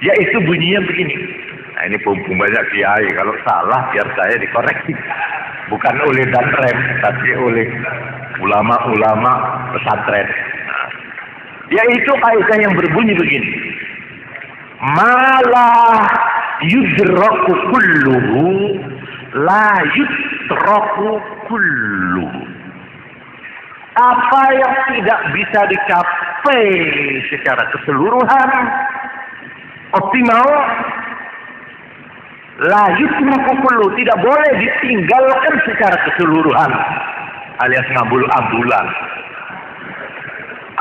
Yaitu bunyinya begini. Nah ini mumpung banyak kiai, kalau salah biar saya dikoreksi. Bukan oleh Danrem, tapi oleh ulama-ulama pesantren. Nah, yaitu kaidah yang berbunyi begini. Malah yudraku kulluhu la yudraku kulluhu. Apa yang tidak bisa dicapai secara keseluruhan optimal, la yudraku kulluhu, tidak boleh ditinggalkan secara keseluruhan, alias ngambul-ambulan,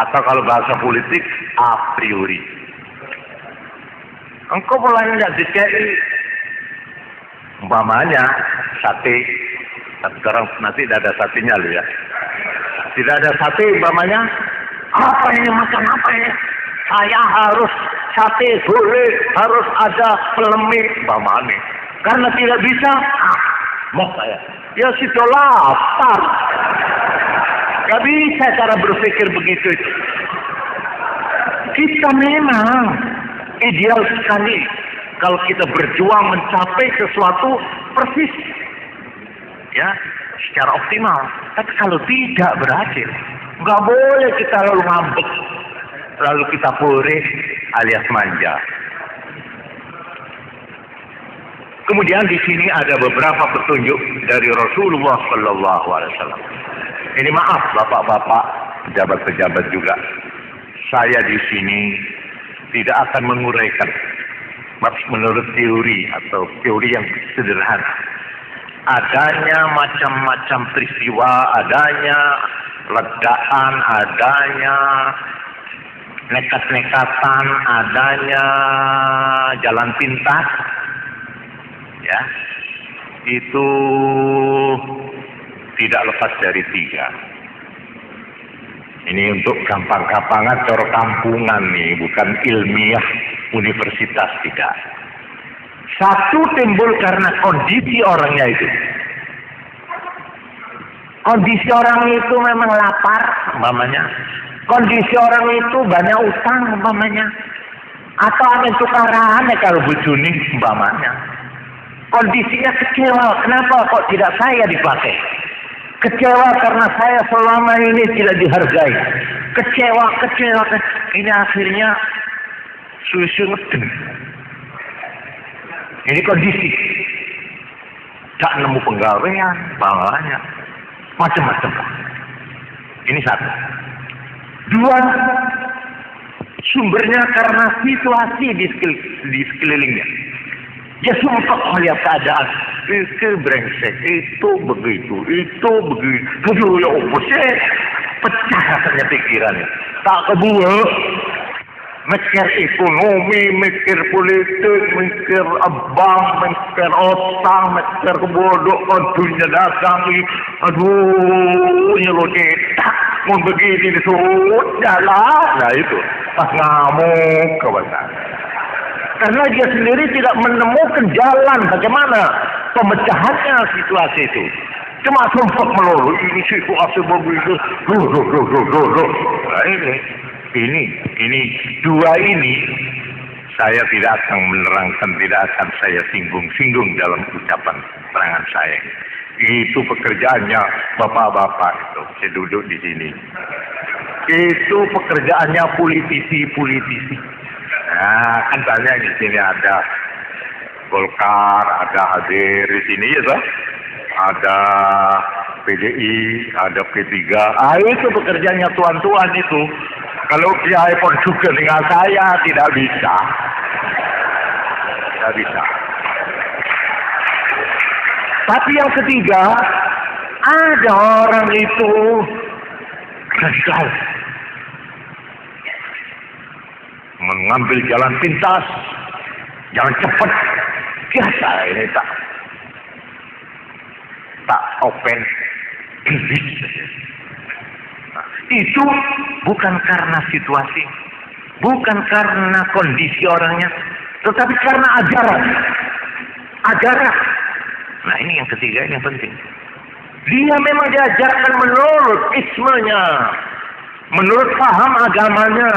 atau kalau bahasa politik a priori. Engkau mulai nggak DKI, umpamanya sate, tapi sekarang nanti tidak ada satenya loh ya. Tidak ada sate umpamanya, apa ini makan apa ini? Saya harus sate boleh, harus ada pelemik umpamanya. Karena tidak bisa, mau saya. Ya sudah lapar. Gak bisa cara berpikir begitu itu. Kita memang ideal sekali kalau kita berjuang mencapai sesuatu persis, ya, secara optimal. Tapi kalau tidak berhasil, nggak boleh kita lalu ngambek, lalu kita purih alias manja. Kemudian di sini ada beberapa petunjuk dari Rasulullah Shallallahu Alaihi Wasallam. Ini maaf bapak-bapak, pejabat-pejabat juga, saya di sini tidak akan menguraikan menurut teori atau teori yang sederhana. Adanya macam-macam peristiwa, adanya ledakan, adanya nekat-nekatan, adanya jalan pintas, ya, itu tidak lepas dari tiga. Ini untuk gampang-gampangan cara kampungan nih, bukan ilmiah universitas, tidak. Satu timbul karena kondisi orangnya itu. Kondisi orang itu memang lapar, umpamanya. Kondisi orang itu banyak utang, umpamanya. Atau ane tukaran kalau bujuni, umpamanya. Kondisinya kecewa, kenapa kok tidak saya dipakai? Kecewa karena saya selama ini tidak dihargai. Kecewa. Ini akhirnya susu ngeden. Ini kondisi. Tak nemu penggawean, banyak. Macam-macam. Ini satu. Dua, sumbernya karena situasi di sekelilingnya. Dia sumpah melihat keadaan. Itu brengsek, itu begitu. Aduh ya apa sih? Pecah rasanya pikirannya. Tak kebuah. Mikir ekonomi, mikir politik, mikir abang, mikir otang, mikir kebodohan, dunia dagang. Aduh, ya lo cetak. Mau begini disuruh jalan. Nah itu. Pas ngamuk kawan. Karena dia sendiri tidak menemukan jalan bagaimana pemecahannya situasi itu. Cuma sempat melulu, ini situasi begitu. Nah ini dua ini saya tidak akan menerangkan, tidak akan saya singgung dalam ucapan terangan saya. Itu pekerjaannya bapak-bapak itu. Saya duduk di sini. Itu pekerjaannya politisi. Nah, kan banyak di sini ada Golkar, ada hadir di sini ya, toh? Ada PDI, ada P3. Itu pekerjaannya tuan-tuan itu. Kalau dia iPhone juga dengan saya tidak bisa. Tidak bisa. Tapi yang ketiga, ada orang itu radikal. Mengambil jalan pintas, jalan cepat. Biasa ini tak open. Nah, itu bukan karena situasi, bukan karena kondisi orangnya, tetapi karena ajaran. Nah ini yang ketiga, ini yang penting. Dia memang diajarkan menurut ismenya, menurut paham agamanya,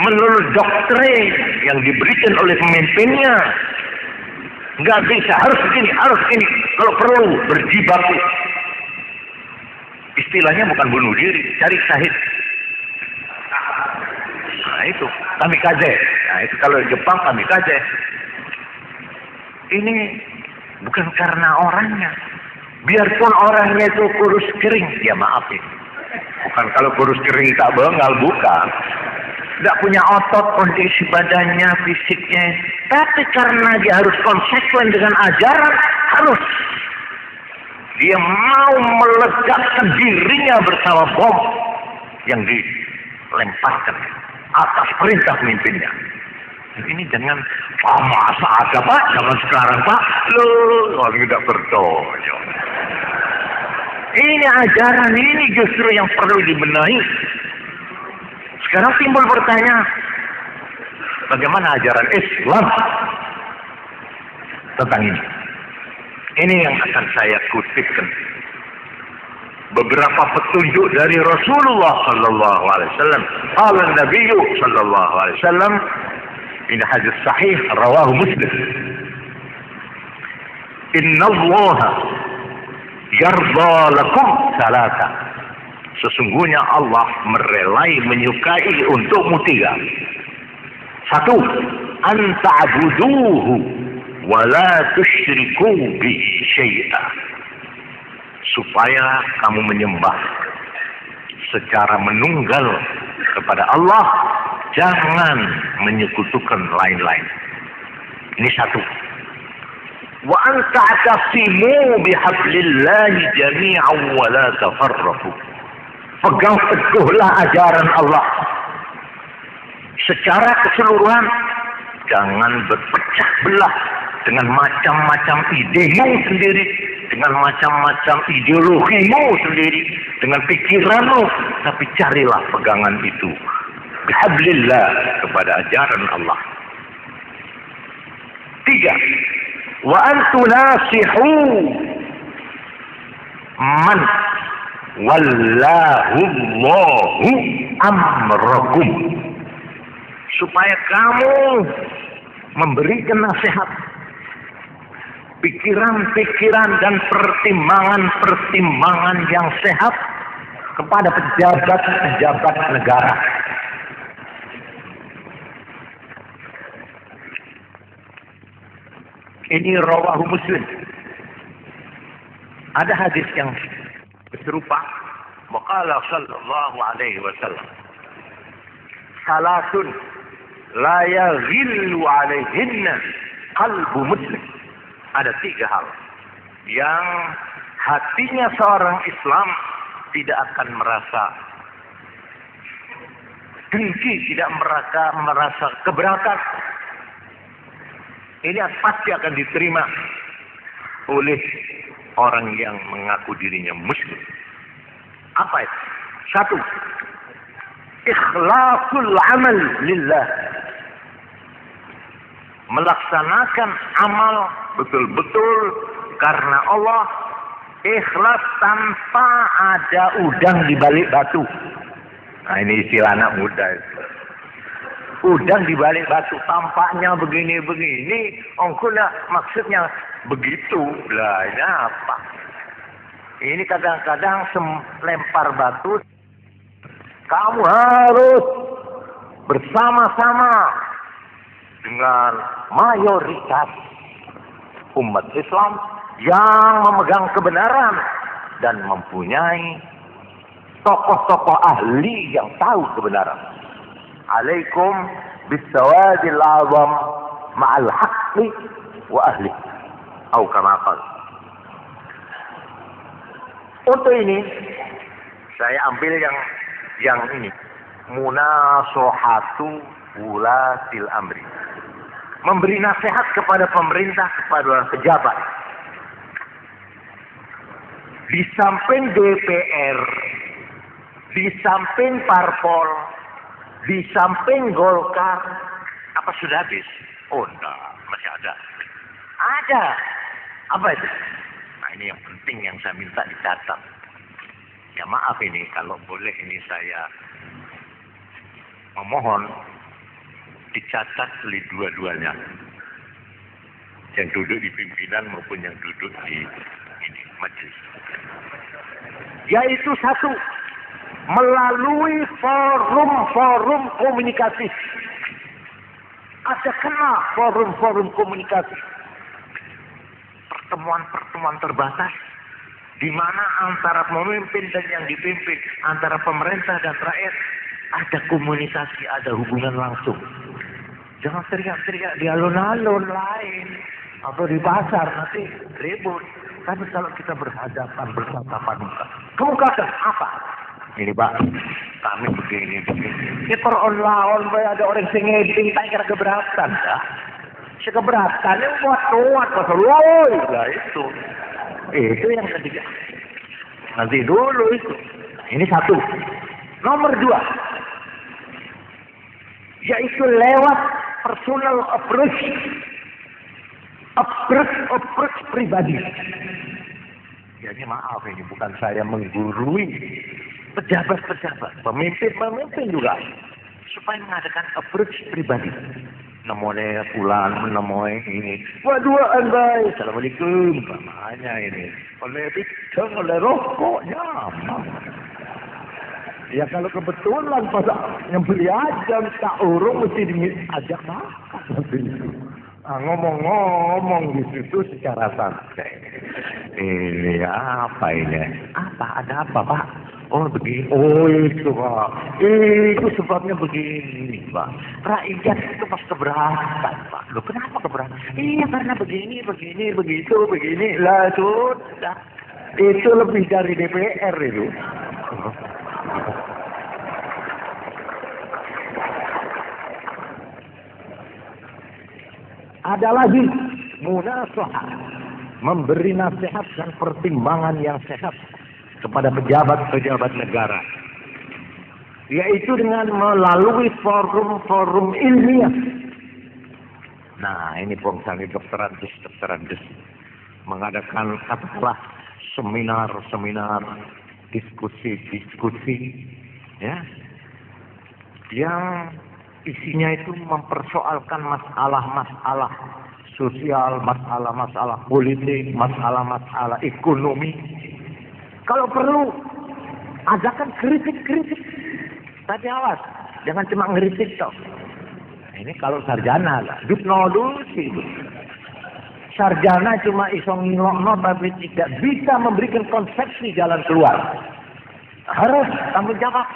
menurut doktrin yang diberikan oleh pemimpinnya. Nggak bisa, harus begini, harus begini. Kalau perlu berjibaku. Istilahnya bukan bunuh diri, cari syahid. Nah itu, kamikaze. Nah itu kalau di Jepang kamikaze. Ini bukan karena orangnya. Biarpun orangnya itu kurus kering, ya maaf ya. Bukan kalau kurus kering tak bengal, bukan. Tidak punya otot, kondisi badannya, fisiknya. Tapi karena dia harus konsekuen dengan ajaran, harus. Dia mau meledakkan dirinya bersama bom yang dilemparkan atas perintah pemimpinnya. Ini jangan, masa ada Pak, zaman sekarang Pak, loh, orang tidak percaya. Ini ajaran ini justru yang perlu dibenahi. Sekarang timbul pertanyaan, bagaimana ajaran Islam tentang ini? Ini yang akan saya kutipkan. Beberapa petunjuk dari Rasulullah sallallahu alaihi wasallam. Qala Nabi sallallahu alaihi wasallam, ini hadis sahih rawahu Muslim. Inna Allah yarda lakum salata. Sesungguhnya Allah merelai, menyukai untukmu tiga. Satu, an ta'buduhu wa la tusyriku bihi syai'a. Supaya kamu menyembah secara menunggal kepada Allah, jangan menyekutukan lain-lain. Ini satu. Wa an ta'tasimu bihablillahi jami'an wa la tafarraqu. Pegang teguhlah ajaran Allah secara keseluruhan, jangan berpecah belah dengan macam-macam idemu sendiri, dengan macam-macam ideologimu sendiri, dengan pikiranmu, tapi carilah pegangan itu bihablillah, kepada ajaran Allah. Tiga, wa antunasihu man wallahullahu amrakum. Supaya kamu memberikan nasihat, pikiran-pikiran dan pertimbangan-pertimbangan yang sehat kepada pejabat-pejabat negara. Ini rawahu Muslim. Ada hadis yang serupa. Waqala sallallahu alaihi wasallam, salatun la yaghillu alaihinna qalbu muslim. Ada tiga hal yang hatinya seorang Islam tidak akan merasa dengki, tidak merasa keberatan. Ini pasti akan diterima oleh orang yang mengaku dirinya muslim. Apa itu? Satu, ikhlasul amal lillah. Melaksanakan amal betul-betul karena Allah, ikhlas tanpa ada udang di balik batu. Nah ini istilah anak muda itu. Udang di balik batu, tampaknya begini-begini, ongkuna maksudnya begitu. Lah ini apa? Ini kadang-kadang lempar batu. Kamu harus bersama-sama dengan mayoritas umat Islam yang memegang kebenaran dan mempunyai tokoh-tokoh ahli yang tahu kebenaran. Alaikum bisawadil azam ma'al haqqi wa ahli. Atau kama qala. Untuk ini saya ambil yang ini, munasahatu wulatil amri. Memberi nasihat kepada pemerintah, kepada pejabat. Di samping DPR, di samping parpol, di samping Golkar, apa sudah habis? Oh enggak, masih ada. Ada. Apa itu? Nah ini yang penting yang saya minta dicatat. Ya maaf ini, kalau boleh ini saya memohon dicatat oleh dua-duanya, yang duduk di pimpinan maupun yang duduk di majelis. Yaitu satu, melalui forum-forum komunikasi. Ada kena forum-forum komunikasi. Pertemuan-pertemuan terbatas di mana antara pemimpin dan yang dipimpin, antara pemerintah dan rakyat ada komunikasi, ada hubungan langsung. Jangan teriak-teriak di alun-alun lain atau di pasar, nanti ribut. Tapi kalau kita berhadapan, bertatapan muka, kemukakan apa? Ini Pak, kami begini. Ini peron-lawan, ada orang yang ngeding, tak kira keberatan, ya? Keberatan, ini buat pasal loy, lah itu. Itu yang ketiga. Nanti dulu itu. Ini satu. Nomor dua, yaitu lewat personal approach pribadi. Ya ini maaf, ini bukan saya menggurui pejabat-pejabat, pemimpin juga, supaya mengadakan approach pribadi. Namanya pulang, namanya ini. Waduh, baik. Assalamualaikum. Namanya ini. Oleh bidang, oleh rokok, nyaman. Ya kalau kebetulan pas nyembeli aja, tak urung mesti diajak makan. Ngomong-ngomong di situ secara santai. Ini apa ini? Ada apa Pak? Oh begini. Oh itu Pak. Itu sebabnya begini Pak. Rakyat itu pas keberatan Pak. Loh kenapa keberatan? Iya karena begini, begitu, begini. Lah sudah. Itu lebih dari DPR itu. Ada lagi munasahah, memberi nasihat dan pertimbangan yang sehat kepada pejabat-pejabat negara, yaitu dengan melalui forum-forum ilmiah. Nah ini kami dokter Andus mengadakan katakanlah seminar, diskusi, ya, yang isinya itu mempersoalkan masalah-masalah sosial, masalah-masalah politik, masalah-masalah ekonomi. Kalau perlu, adakan kritik-kritik. Tapi awas, jangan cuma ngeritik toh. Ini kalau sarjana lah, dupno dulu sih. Sarjana cuma iso ngilokno tapi tidak bisa memberikan konsepsi jalan keluar. Harus tanggung jawab.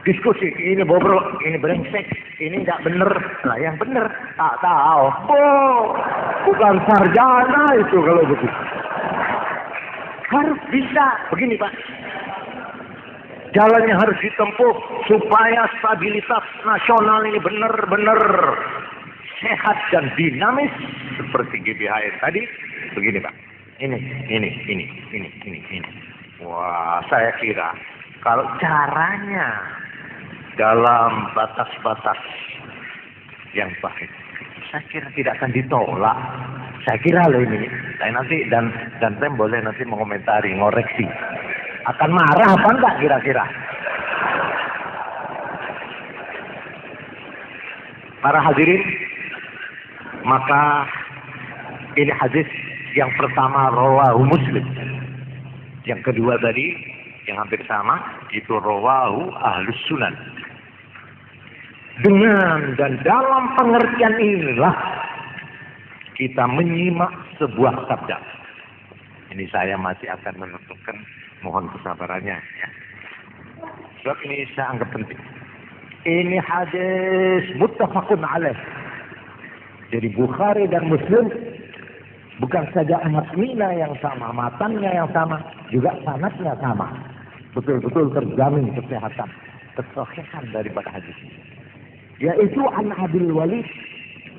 Diskusi, ini bobrok, ini brengsek, ini tidak benar. Lah yang benar, tak tahu. Oh, bukan sarjana itu kalau begitu. Harus bisa. Begini Pak, jalannya harus ditempuh supaya stabilitas nasional ini benar-benar sehat dan dinamis seperti GBHN tadi. Begini Pak, ini. Wah, saya kira kalau caranya dalam batas-batas yang baik, saya kira tidak akan ditolak. Saya kira loh ini. Saya nanti dan Tem boleh nanti mengomentari, ngoreksi. Akan marah apa enggak kira-kira? Para hadirin, maka ini hadis yang pertama rawahu Muslim. Yang kedua tadi yang hampir sama itu rawahu Ahlus Sunan. Dengan dan dalam pengertian inilah kita menyimak sebuah sabda. Ini saya masih akan menentukan, mohon kesabarannya ya. Sebab ini saya anggap penting. Ini hadis muttafaqun alaih. Jadi Bukhari dan Muslim bukan saja matnnya yang sama, matannya yang sama, juga sanadnya sama. Betul-betul terjamin kesehatan, kesahihan daripada hadis ini. Yaitu an Abil Walid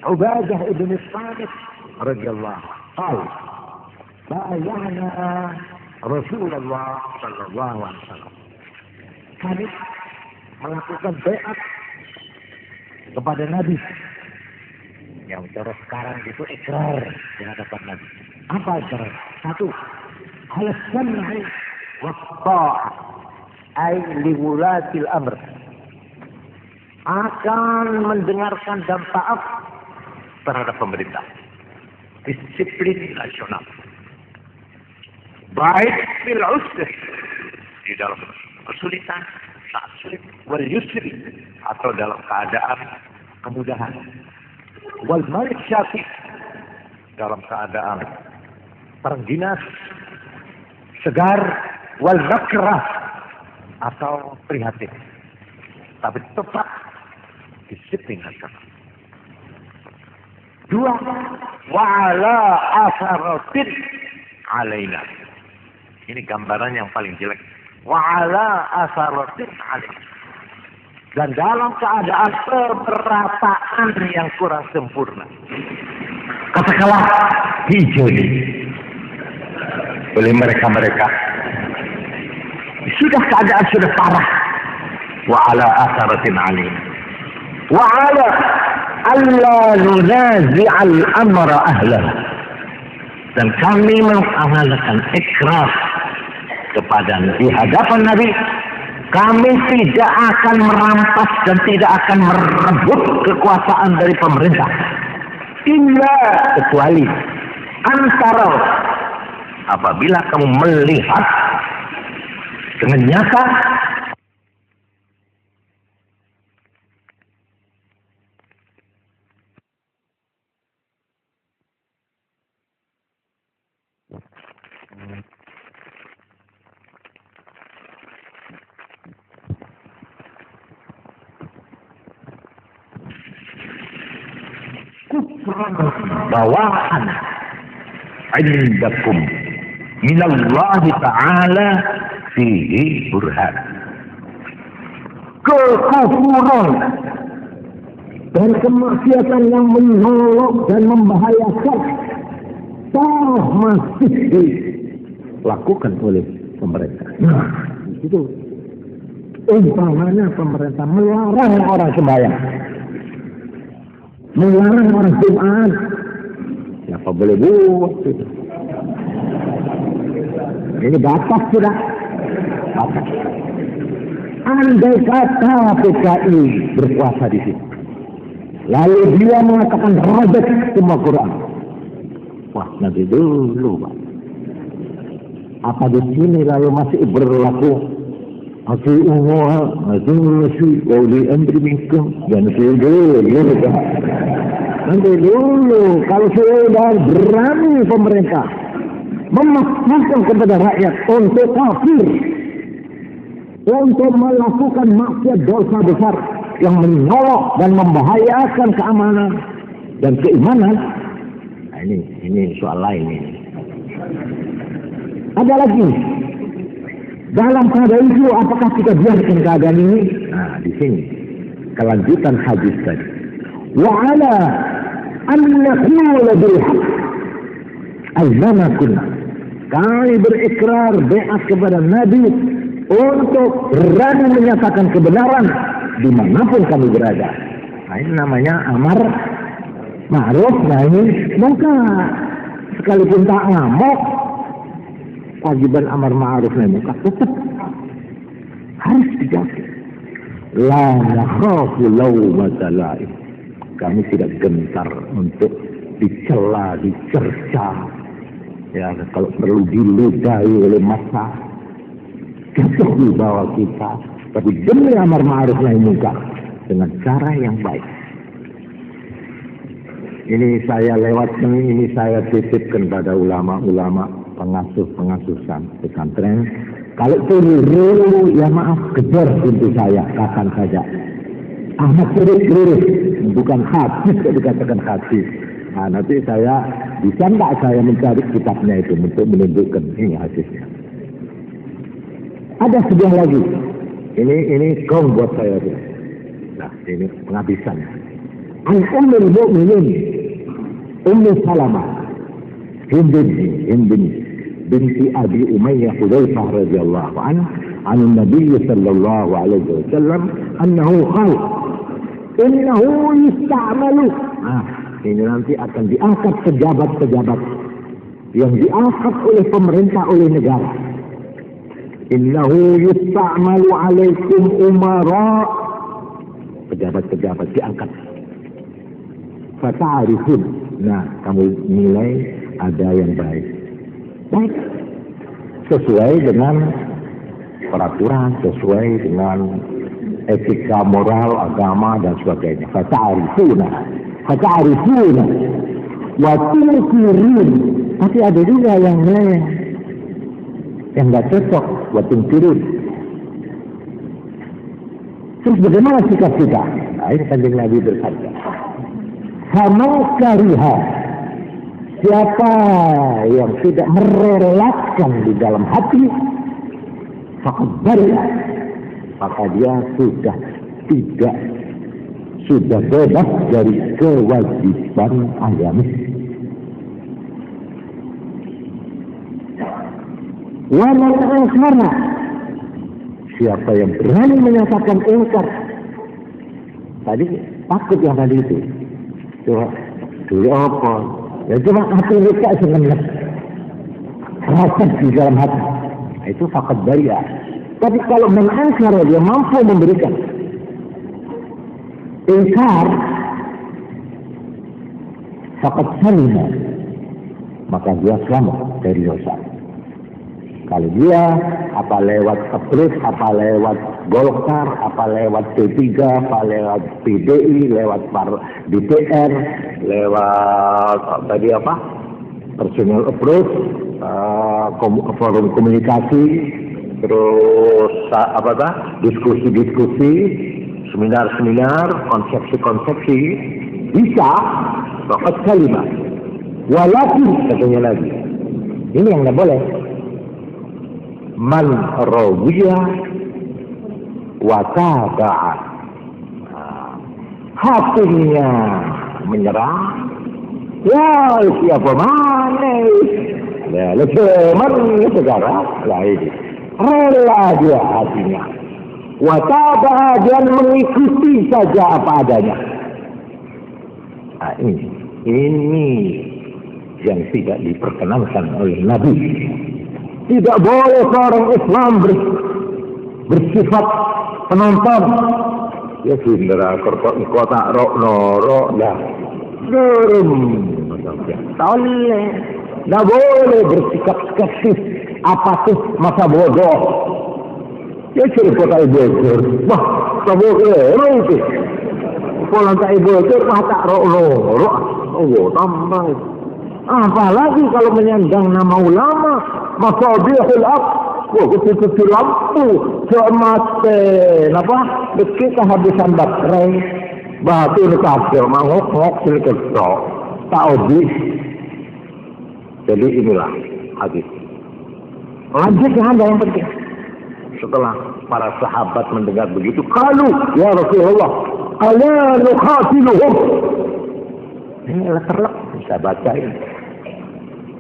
Ubadah ibn Samit radhiyallahu anhu. Bayana Rasulullah sallallahu alaihi wasallam. Kami melakukan baiat kepada Nabi. Yang cara sekarang itu ikrar di hadapan Nabi. Apa ikrar? Satu, al-sam'i wa ta'ah ay li wulatil amr. akan mendengarkan dan taat terhadap pemerintah. Disiplin nasional. Baik fil usri, di dalam kesulitan, saat sulit, wal yusri, atau dalam keadaan kemudahan. Wal malik syati, dalam keadaan terengginas, segar, wal makrah, atau prihatin. Tapi tetap disiplin nasional. Dua, wa'ala asaratin alaina. Ini gambaran yang paling jelek. Wa'ala asaratin alaina. Dan dalam keadaan pemerataan yang kurang sempurna. Katakanlah hijau oleh mereka-mereka. Sudah keadaan sudah parah. Wa'ala asaratin alaina. Wa'ala alla nunazi'al amra ahlah. Dan kami mengamalkan ikrar kepada di hadapan Nabi, kami tidak akan merampas dan tidak akan merebut kekuasaan dari pemerintah. Illa kecuali antara apabila kamu melihat dengan nyata bawaan indakum minallahi ta'ala fihi burhan. Kekufuran dan kemaksiatan yang menyolok dan membahayakan masih dilakukan oleh pemerintah. Nah, itu umpamanya pemerintah melarang orang sembahyang, melarang orang Jumat. Siapa boleh buat itu? Ini batas sudah. Batas. Andai kata PKI berkuasa di sini, lalu dia mengatakan robek semua Quran. Wah, nanti dulu, Pak. Apa di sini lalu masih berlaku nanti dulu kalau sudah berani pemerintah memaksakan kepada rakyat untuk kafir, untuk melakukan maksiat dosa besar yang menyolok dan membahayakan keamanan dan keimanan. Nah, ini soal lain ini. Ada lagi. Dalam keadaan itu apakah kita biarkan keadaan ini? Nah, di sini kelanjutan hadis tadi. Wa ala an naqula bil haqq ayyama kunna. Kami berikrar beat kepada Nabi untuk berani menyatakan kebenaran dimanapun kami berada. Nah, ini namanya amar ma'ruf nahi munkar. Sekalipun tak ngamuk, kewajiban amar ma'ruf nahi munkar tetap harus dijaga. La nakhafu lawmata la'im. Kami tidak gentar untuk dicela, dicerca. Ya, kalau perlu diludahi oleh massa, jatuh di bawah kita. Tapi demi amar ma'ruf nahi munkar dengan cara yang baik. Ini saya lewatkan, ini saya titipkan pada ulama-ulama pengasuh pesantren. Kalau keliru, ya maaf, kejar pintu saya, kapan saja. Ahmad keliru, bukan hati, dikatakan hati. Nah, nanti saya bisa enggak saya mencari kitabnya itu untuk menunjukkan ini hadisnya. Ada sebuah lagi. Ini kaum buat saya. Nah, ini penghabisan. An Ummul Mukminin Ummu Salamah Hind binti Abi Umayyah Hudzaifah radhiyallahu anha an Nabi sallallahu alaihi wasallam annahu qala innahu yusta'malu. Ini nanti akan diangkat pejabat-pejabat yang diangkat oleh pemerintah, oleh negara. Innahu yusta'malu alaikum umara. pejabat-pejabat diangkat. Fata'arifun. Nah, kamu nilai ada yang baik. Baik. Sesuai dengan peraturan, sesuai dengan etika moral, agama, dan sebagainya. Fata'arifuna. Wa tunkirun. Tapi ada juga yang lain yang nggak cocok. Wa tunkirun. Terus bagaimana sikap kita? Nah, ini Kanjeng Nabi bersabda. Sama kariha. Siapa yang tidak merelakan di dalam hati, maka dia sudah bebas dari kewajiban agamis. Waman angkara. Siapa yang berani menyatakan ingkar. Tadi takut yang tadi itu. Coba dulu apa? Ya cuma hati mereka senang. Rasa di dalam hati. Nah, itu fakat baria. Tapi kalau mengangkar dia mampu memberikan ingkar fakat salima, maka dia selamat dari dosa. Kalau dia apa lewat Kepres, apa lewat Golkar, apa lewat P3, apa lewat PDI, lewat DPR, lewat tadi apa personal approach, forum komunikasi, terus diskusi-diskusi, seminar-seminar, konsepsi-konsepsi, bisa fakat kalimat. Walaupun katanya lagi, ini yang nggak boleh. Man rawiya wa taba'a. Hatinya menyerah. Ya siapa mana? Ya lepas sekarang lah ini. Rela dia hatinya. Wa taba'a, dia mengikuti saja apa adanya. Nah, ini yang tidak diperkenankan oleh Nabi. Tidak boleh seorang Islam bersifat penonton. Ya sindera kota rok dah. Boleh. Tidak boleh bersikap skeptis, apatis, masa bodoh. Ya ciri kota ibu. Wah, tak boleh itu. Kalau tak ibu mata rok. Oh, tambah. Apalagi kalau menyandang nama ulama, masabihul haq, kecil-kecil lampu, semate, dekat kehabisan baterai, batu kacau, mangok silketok, tak habis. Jadi inilah hadis. Lanjut ada yang penting. Setelah para sahabat mendengar begitu, qalu ya Rasulullah, ala nuqatiluhum. Ini letak bisa baca ini.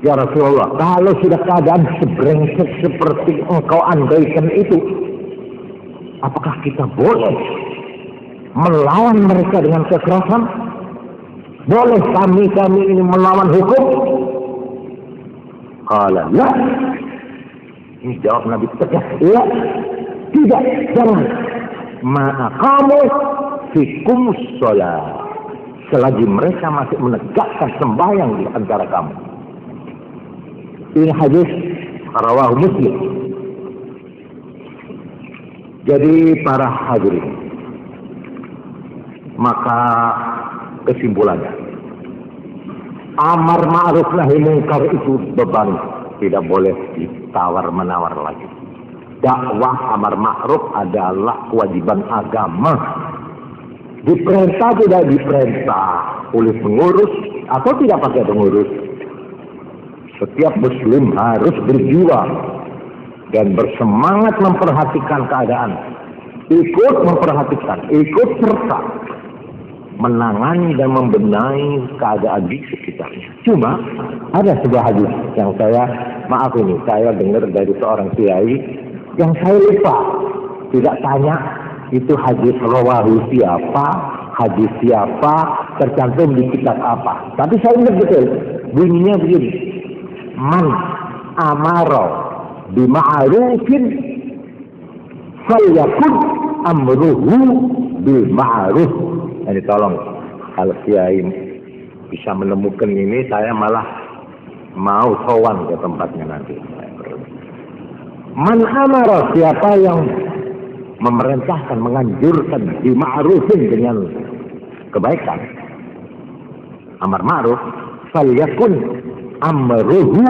Ya Rasulullah, kalau sudah keadaan sebrengsek seperti engkau andaikan itu, apakah kita boleh melawan mereka dengan kekerasan? Boleh kami ini melawan hukum? Qala la. Ini jawab Nabi tegas. Ya, tidak, jangan. Ma'aqamu fikum sholat. Selagi mereka masih menegakkan sembahyang di antara kamu. Ini hadis rawahu Muslim. Jadi para hadirin, maka kesimpulannya, amar ma'ruf nahi munkar itu beban, tidak boleh ditawar-menawar lagi. Dakwah amar ma'ruf adalah kewajiban agama. Diperintah tidak diperintah oleh pengurus atau tidak pakai pengurus. Setiap muslim harus berjuang dan bersemangat memperhatikan keadaan. Ikut memperhatikan, ikut serta menangani dan membenahi keadaan di sekitarnya. Cuma ada sebuah hadis yang saya dengar dari seorang kiai yang saya lupa. Tidak tanya itu hadis rawahu siapa, hadis siapa, tercantum di kitab apa. Tapi saya ingat betul, bunyinya begini. Man amara bima'rufin falyakun amruhu bil ma'ruf. Ini tolong kalau kiai bisa menemukan ini, saya malah mau sowan ke tempatnya nanti. Man amara, siapa yang memerintahkan, menganjurkan bil ma'rufin dengan kebaikan, amar ma'ruf, falyakun amruhu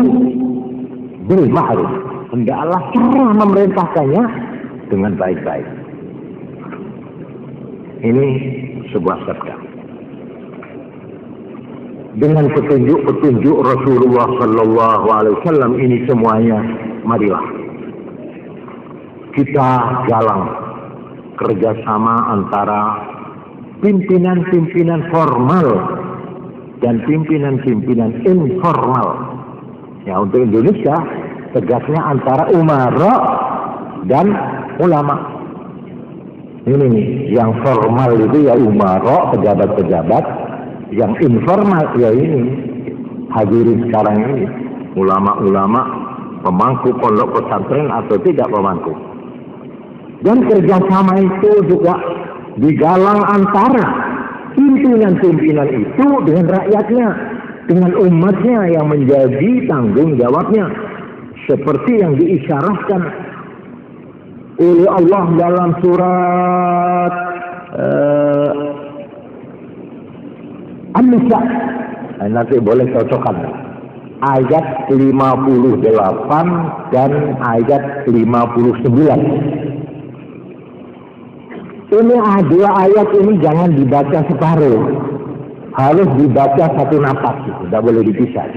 bil ma'ruf. Hendaklah cara memerintahkannya dengan baik-baik. Ini sebuah sabda. Dengan petunjuk-petunjuk Rasulullah Sallallahu Alaihi Wasallam ini semuanya, marilah kita galang kerjasama antara pimpinan-pimpinan formal dan pimpinan-pimpinan informal. Ya, untuk Indonesia tegasnya antara umara dan ulama. Ini nih, yang formal itu ya umara, pejabat-pejabat. Yang informal ya ini, hadirin sekarang ini, ulama-ulama, pemangku pondok pesantren atau tidak pemangku. Dan kerjasama itu juga digalang antara pimpinan-pimpinan itu dengan rakyatnya, dengan umatnya yang menjadi tanggung jawabnya. Seperti yang diisyarahkan oleh Allah dalam surat An-Nisa. Nanti boleh cocokkan ayat 58 dan ayat 59. Ini dua ayat ini jangan dibaca separuh, harus dibaca satu napas, tidak boleh dipisah.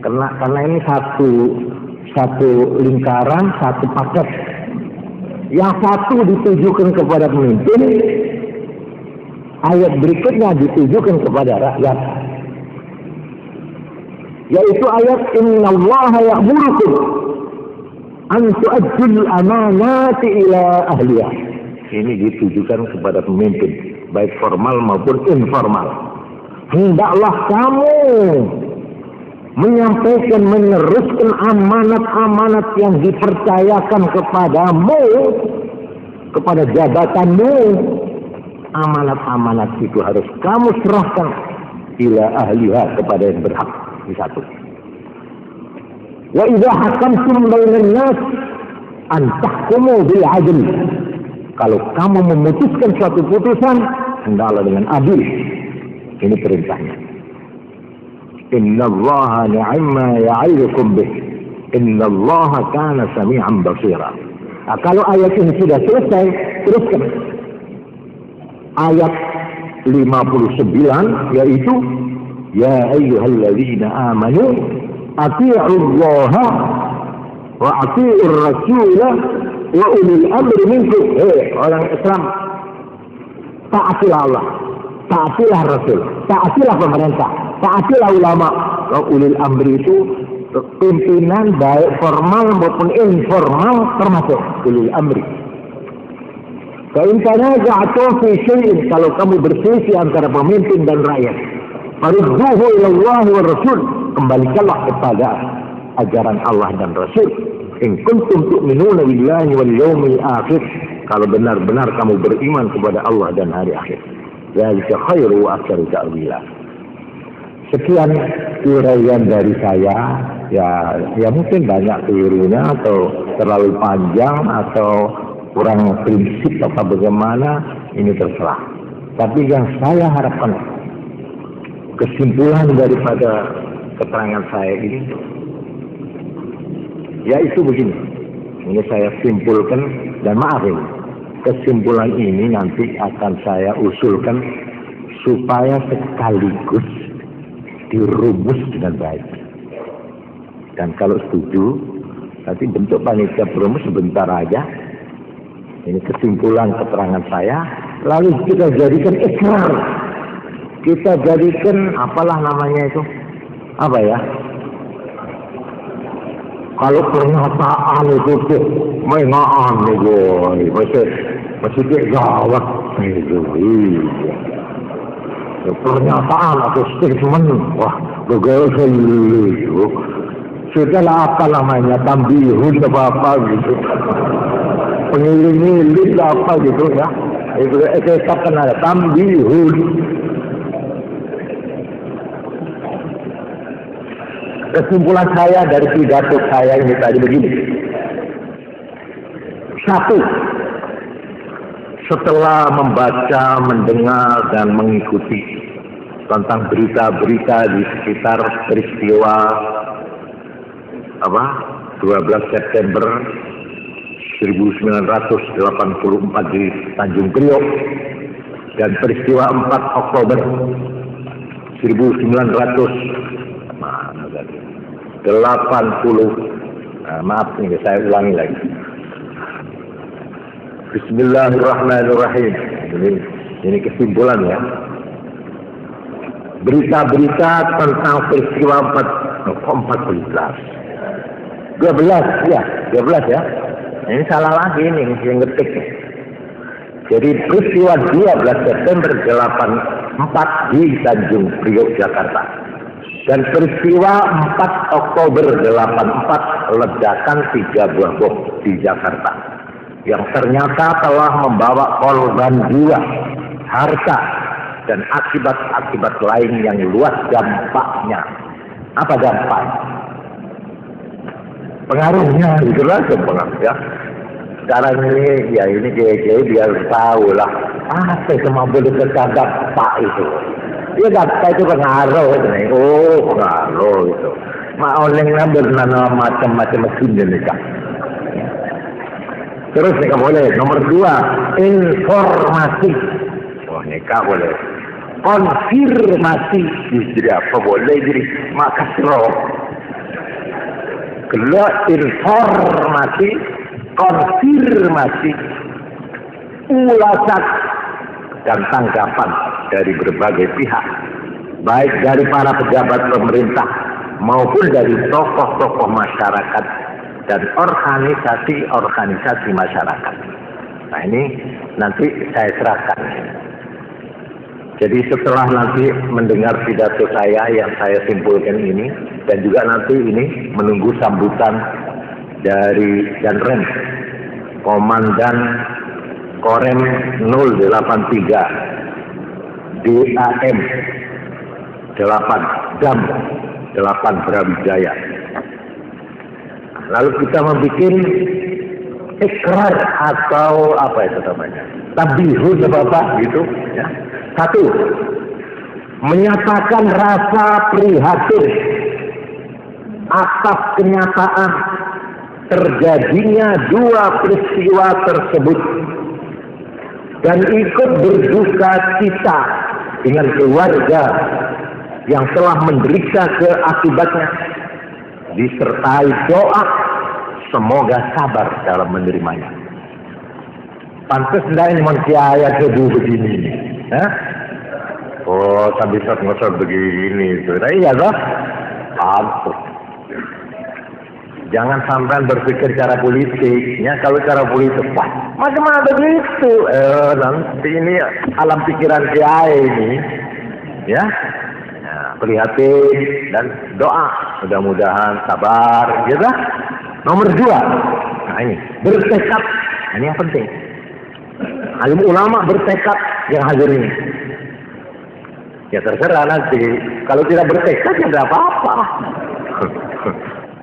Karena ini satu lingkaran, satu paket. Yang satu ditujukan kepada pemimpin, ayat berikutnya ditujukan kepada rakyat. Yaitu ayat innallaha ya'murukum an tu'addul amanati ila ahliha. Ini ditujukan kepada pemimpin, baik formal maupun informal. Hendaklah kamu menyampaikan, meneruskan amanat-amanat yang dipercayakan kepadamu, kepada jabatanmu. Amanat-amanat itu harus kamu serahkan ila ahliha, kepada yang berhak. Ini satu. Wa idza hakamtum bainan nas an tahkumu bil adl. Kalau kamu memutuskan suatu putusan, hendaklah dengan adil. Ini perintahnya. Innallaha ni'ma ya'idukum bih. Innallaha kana sami'an basira. Nah, kalau ayat ini sudah selesai, teruskan. Ayat 59 yaitu ya ayyuhalladzina amanu atii'ullaha wa atii'ur rasula wa ulil amri minkum. Orang Islam, taatilah Allah, taatilah Rasul, taatilah pemerintah, taatilah ulama. Wa ulil amri itu pimpinan baik formal maupun informal, termasuk ulil amri. Fa'in tanaza'tum fi syai'in, kalau kamu berselisih antara pemimpin dan rakyat, farudduhu ila Allah wa Rasul, kembalikanlah kepada ajaran Allah dan Rasul. In kuntum tu'minuna billahi wal yawmil akhir, kalau benar-benar kamu beriman kepada Allah dan hari akhir. Dzalika khairu wa ahsanu ta'wila. Sekian uraian dari saya. Ya mungkin banyak kelirunya atau terlalu panjang atau kurang prinsip atau bagaimana, ini terserah. Tapi yang saya harapkan, kesimpulan daripada keterangan saya ini, yaitu begini. Ini saya simpulkan, dan maaf ini, kesimpulan ini nanti akan saya usulkan supaya sekaligus dirumus dengan baik. Dan kalau setuju, nanti bentuk panitia perumus sebentar aja. Ini kesimpulan keterangan saya. Lalu kita jadikan ikrar. Kita jadikan apalah namanya itu? Apa ya? Kalau pernyataan itu tuh mengaan nih boy. Masih gawat itu. Pernyataan atau statement, wah gagal itu. Sudahlah apa namanya, tambihun apa gitu. Pengiling-iling apa gitu ya. Itu tetap kenal tambihun. Kesimpulan saya dari pidato saya ini tadi begini. Satu, setelah membaca, mendengar, dan mengikuti tentang berita-berita di sekitar peristiwa 12 September 1984 di Tanjung Priok dan peristiwa 4 Oktober 1980. Maaf nih, saya ulangi lagi. Bismillahirrahmanirrahim. Ini kesimpulan ya. Berita-berita tentang peristiwa 12 ya. Ini salah lagi ini yang ngetik. Jadi peristiwa 12 September 84 di Tanjung Priok, Jakarta. Dan peristiwa 4 Oktober 84 ledakan 3 buah bom di Jakarta. Yang ternyata telah membawa korban jiwa, harta, dan akibat-akibat lain yang luas dampaknya. Apa dampak? Pengaruhnya itulah pengaruh ya. Sekarang ini ya ini kiai biar tahu lah apa itu boleh dampak itu. Dia dampak itu pengaruh itu. Oh pengaruh itu. Oleh ngambil macam-macam mesin nikah. Terus nikah boleh. Nomor 2, informasi. Oh nikah boleh. Konfirmasi jadi apa boleh jadi makasro. Kedua informasi, konfirmasi, ulasan dan tanggapan dari berbagai pihak, baik dari para pejabat pemerintah maupun dari tokoh-tokoh masyarakat dan organisasi-organisasi masyarakat. Nah ini nanti saya serahkan. Jadi setelah nanti mendengar pidato saya yang saya simpulkan ini, dan juga nanti ini menunggu sambutan dari Danrem Komandan Korem 083 DAM 8 Dam 8 Brawijaya. Lalu kita membuat ikrar atau apa itu namanya, tabihun apa gitu ya. 1, menyatakan rasa prihatin atas kenyataan terjadinya 2 peristiwa tersebut dan ikut berduka cita dengan keluarga yang telah menderita akibatnya, disertai doa semoga sabar dalam menerimanya. Pantes ndak ini manusia kedua begini. Oh, sambil ngosot begini itu. Nah, iya toh? Pantes. Jangan sampai berpikir cara politik. Ya, kalau cara politik, wah, macam mana begitu? Nanti ini alam pikiran kiai ini, ya. Nah, prihatin dan doa. Mudah-mudahan sabar, gitu. Nomor 2, nah ini bertekad. Ini yang penting. Alim ulama bertekad yang hadir ini. Ya terserah nanti. Kalau tidak bertekad ya tidak apa-apa.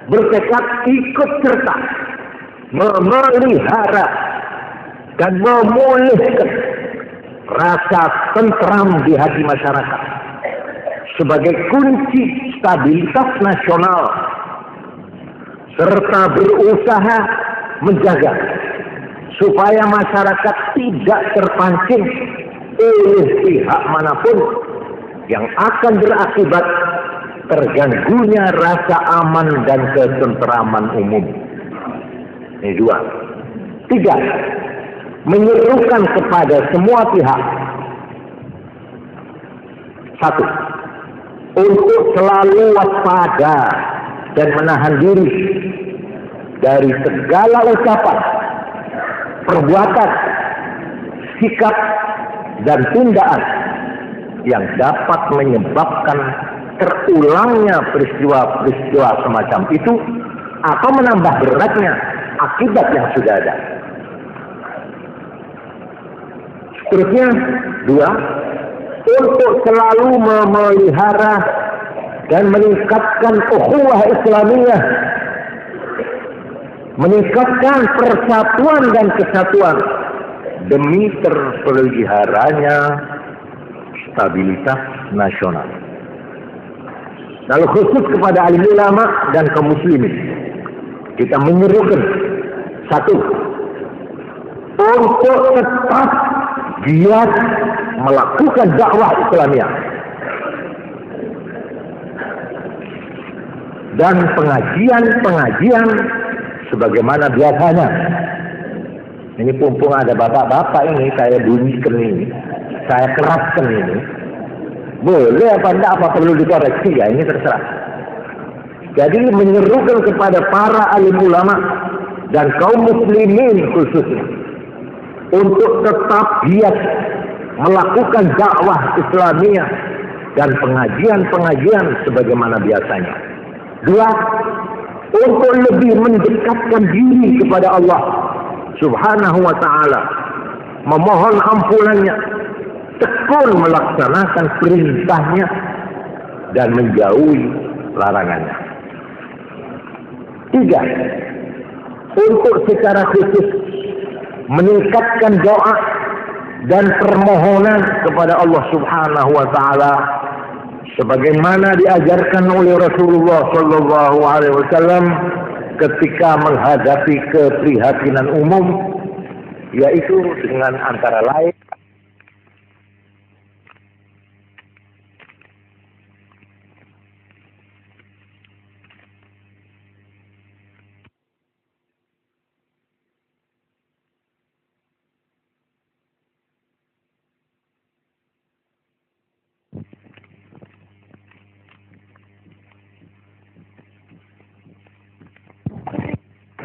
Bertekad ikut serta memelihara dan memulihkan rasa tentram di hati masyarakat sebagai kunci stabilitas nasional, serta berusaha menjaga supaya masyarakat tidak terpancing oleh pihak manapun yang akan berakibat terganggunya rasa aman dan ketentraman umum. Ini 2. 3, menyerukan kepada semua pihak. 1, untuk selalu waspada dan menahan diri dari segala ucapan, perbuatan, sikap, dan tindakan yang dapat menyebabkan terulangnya peristiwa-peristiwa semacam itu atau menambah beratnya akibat yang sudah ada. Terusnya, 2, untuk selalu memelihara dan meningkatkan ukhuwah Islamiyah, meningkatkan persatuan dan kesatuan demi terpeliharanya stabilitas nasional. Lalu khusus kepada alim ulama dan kaum muslimin, kita menyerukan, 1, untuk tetap giat melakukan dakwah Islamiyah dan pengajian-pengajian sebagaimana biasanya. Ini pumpung ada bapak-bapak ini, saya bunyikan ini, saya keraskan ini. Boleh apa enggak, apa perlu dikoreksi, ya ini terserah. Jadi menyerukan kepada para alim ulama dan kaum muslimin khususnya untuk tetap giat melakukan dakwah Islamiyah dan pengajian-pengajian sebagaimana biasanya. 2, untuk lebih mendekatkan diri kepada Allah Subhanahu wa ta'ala, memohon ampunannya, tekun melaksanakan perintahnya dan menjauhi larangannya. 3, untuk secara khusus meningkatkan doa dan permohonan kepada Allah Subhanahu wa ta'ala sebagaimana diajarkan oleh Rasulullah sallallahu alaihi wasallam ketika menghadapi keprihatinan umum, yaitu dengan antara lain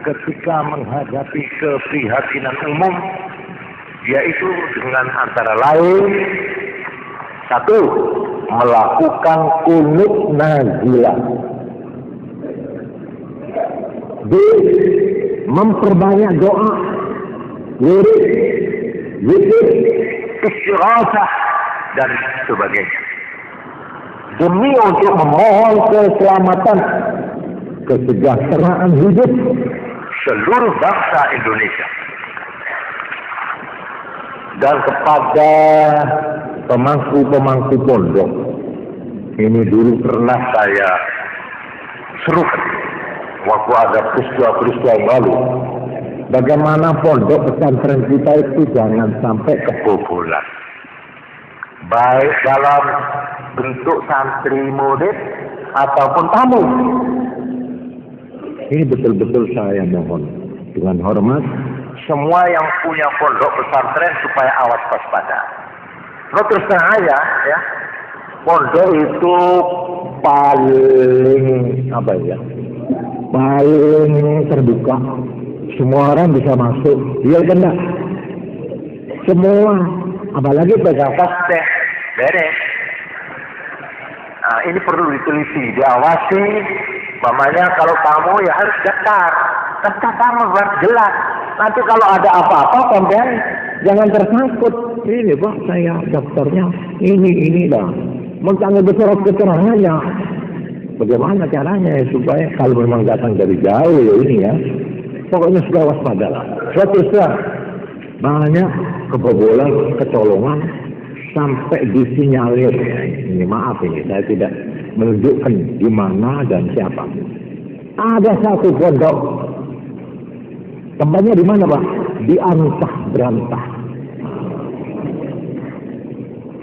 ketika menghadapi keprihatinan umum, yaitu dengan antara lain 1, melakukan kunut nazilah, 2, memperbanyak doa, wirid, zikir, istighosah dan sebagainya demi untuk memohon keselamatan, kesejahteraan hidup seluruh bangsa Indonesia. Dan kepada pemangku-pemangku pondok, ini dulu pernah saya serukan waktu ada peristiwa-peristiwa yang lalu, bagaimana pondok pesantren kita itu jangan sampai kebobolan, baik dalam bentuk santri murid ataupun tamu. Ini betul-betul saya mohon dengan hormat semua yang punya pondok pesantren supaya awas waspada. Terus terang aja ya, pondok itu paling paling terbuka, semua orang bisa masuk, iya kan enggak? Semua, apalagi pegang teh, beres. Nah, ini perlu diteliti, diawasi. Mamanya kalau tamu ya harus daftar tamu jelas. Nanti kalau ada apa-apa sampean jangan tersangkut. Ini Pak, saya daftarnya ini lah. Mencanggih besar keterangannya. Bagaimana caranya ya, supaya kalau memang datang dari jauh ya ini ya. Pokoknya sudah waspada lah. Suatu saat banyak kebobolan, kecolongan sampai disinyalir. Ya, ini maaf ini saya tidak menunjukkan di mana dan siapa. Ada satu pondok, tempatnya di mana Pak? Di Antah Berantah.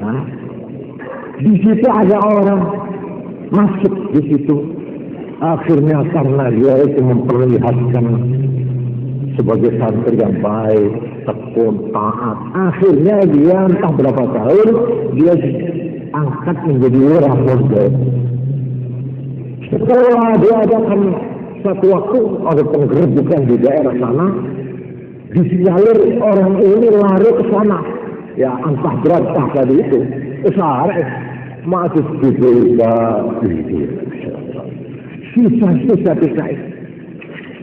Nah, di situ ada orang masuk di situ. Akhirnya karena dia itu memperlihatkan sebagai santri yang baik, tekun, taat. Akhirnya dia entah berapa tahun dia angkat menjadi lurah pondok. Setelah diadakan satu waktu ada penggerbekan di daerah sana, disinyalir orang ini lari ke sana. Ya entah berantah tadi itu. Sehari masih sisa-sisa pisah.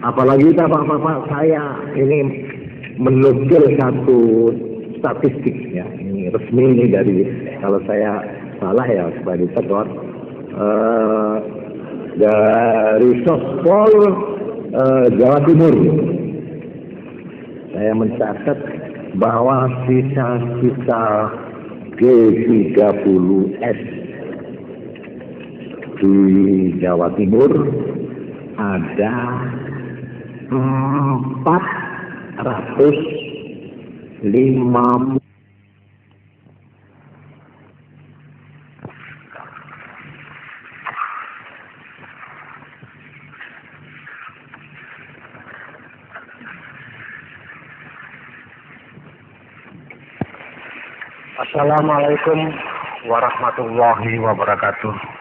Apalagi bapak-bapak saya ini menukil statistik ya, ini resmi ini dari, kalau saya salah ya supaya ditegur, dari Sospol Jawa Timur. Saya mencatat bahwa sisa-sisa G30S di Jawa Timur ada 450. Assalamualaikum warahmatullahi wabarakatuh.